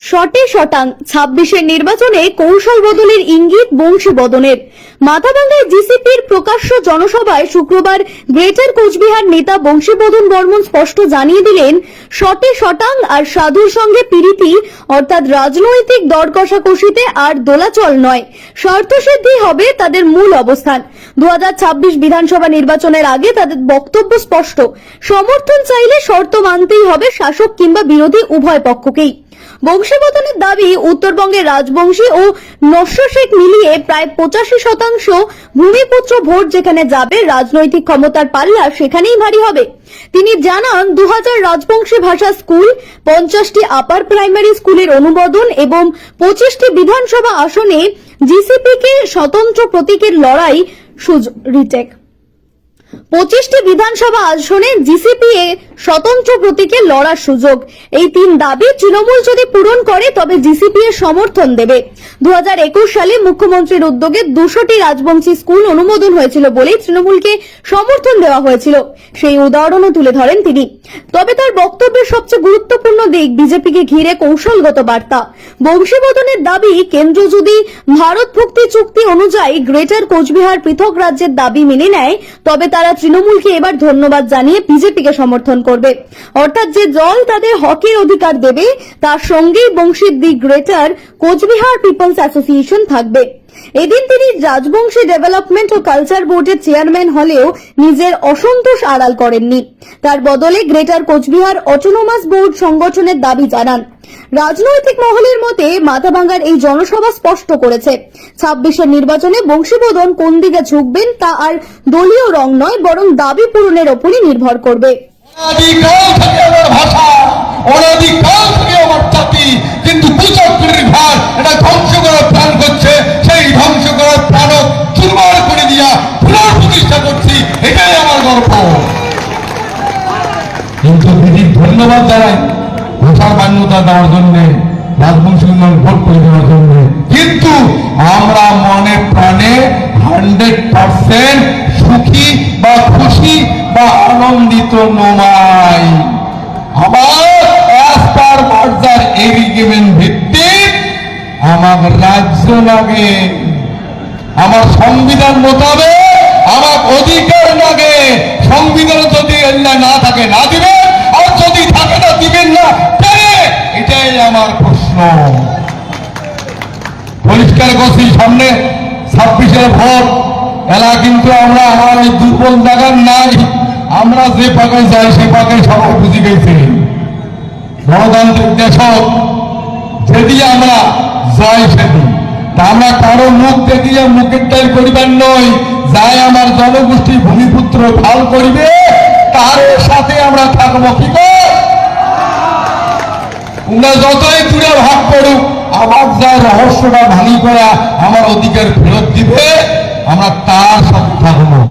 শটে শটাং 26-এর নির্বাচনে কৌশল বদলের ইঙ্গিত বংশীবদনের। মাথাভাঙ্গায় জিসিপির প্রকাশ্য জনসভায় শুক্রবার গ্রেটার কোচবিহার নেতা বংশীবদন বর্মন স্পষ্ট জানিয়ে দিলেন, শটে শটাং আর সাধুর সঙ্গে পিরিতি অর্থাৎ রাজনৈতিক দর কষাকষিতে আর দোলাচল নয়, স্বার্থসিদ্ধি হবে তাদের মূল অবস্থান। 2026 বিধানসভা নির্বাচনের আগে তাদের বক্তব্য স্পষ্ট, সমর্থন চাইলে শর্ত মানতেই হবে শাসক কিংবা বিরোধী উভয় পক্ষকেই। বংশীবদনের দাবি, উত্তরবঙ্গের রাজবংশী ও নস্য শেখ মিলিয়ে প্রায় 85% ভূমিপুত্র ভোট যেখানে যাবে, রাজনৈতিক ক্ষমতার পাল্লা সেখানেই ভারী হবে। তিনি জানান, 2000 রাজবংশী ভাষা স্কুল, 50টি আপার প্রাইমারি স্কুলের অনুমোদন এবং 25টি বিধানসভা আসনে জিসিপিকে স্বতন্ত্র প্রতীকের লড়াই রিটেক 25টি বিধানসভা আসনে জিসিপি এ স্বতন্ত্র প্রতীকে লড়ার সুযোগ। এই তিন দাবি তৃণমূল যদি পূরণ করে তবে জিসিপি এর সমর্থন দেবে। 2021 সালে মুখ্যমন্ত্রীর উদ্যোগে 200টি রাজবংশী স্কুল অনুমোদন হয়েছিল বলেই তৃণমূলকে সমর্থন দেওয়া হয়েছিল, সেই উদাহরণও তুলে ধরেন তিনি। তবে তার বক্তব্যের সবচেয়ে গুরুত্বপূর্ণ দিক বিজেপিকে ঘিরে কৌশলগত বার্তা। বংশীবদনের দাবি, কেন্দ্র যদি ভারত ভুক্তি চুক্তি অনুযায়ী গ্রেটার কোচবিহার পৃথক রাজ্যের দাবি মেনে নেয় তবে তারা তৃণমূলকে এবার ধন্যবাদ জানিয়ে বিজেপিকে সমর্থন করবে। অর্থাৎ যে দল তাদের হকের অধিকার দেবে তার সঙ্গেই বংশীর the Greater Cooch Behar People's Association থাকবে। এদিন তিনি রাজবংশী ডেভেলপমেন্ট ও কালচার বোর্ডের চেয়ারম্যান হলেও নিজের অসন্তোষ আড়াল করেননি। তার বদলে গ্রেটার কোচবিহার অটোনোমাস বোর্ড সংগঠনের দাবি জানান। রাজনৈতিক মহলের মতে মাথাভাঙ্গার এই জনসভা স্পষ্ট করেছে, 26-এর নির্বাচনে বংশীবদন কোন দিকে ঝুঁকবেন তা আর দলীয় রং নয়, বরং দাবি পূরণের ওপরই নির্ভর করবে। কিন্তু ধ্বংস করার প্ল্যান করছে, সেই ধ্বংস করার প্ল্যান চুরমার করে দিয়া পুনঃপ্রতিষ্ঠা করছি, এটাই আমার গর্ব। কিন্তু দিদির ধন্যবাদ জানাই ভাষার মান্যতা দেওয়ার জন্য, রাজবংশী উন্নয়ন ভোট করে দেওয়ার জন্য। কিন্তু আমরা মনে প্রাণে 100% সুখী বা খুশি বা আনন্দিত নয়। আমার রাস্তার মর্যাদার এগ্রিমেন্ট ভিত্তিক আমার রাজ্য লাগে, আমার সংবিধান মোতাবেক আমার অধিকার লাগে। সংবিধান যদি না থাকে না দিবেন, আর যদি থাকে না দিবেন না, এটাই আমার প্রশ্ন। পরিষ্কার করছি, সামনে 26-এর ভোট এলা, কিন্তু আমরা আমার এই দুর্বল জায়গার নাই। আমরা যে পাকে যাই সে পাকে সবাই বুঝে গেছি। গণতান্ত্রিক দেশ যেদি আমরা যাই সেদি, তা আমরা কারো মুখ দেখিয়ে মুখের টাইল করিবার নয়। যাই আমার জনগোষ্ঠী ভূমিপুত্র ভাল করিবে তার সাথে আমরা থাকবো। কি তোমরা যতই দূরে ভাগ করুক, আমার যা রহস্যটা ভাঙি করা আমার অধিকার ফেরত দিবে, আমরা তার সাথে থাকবো।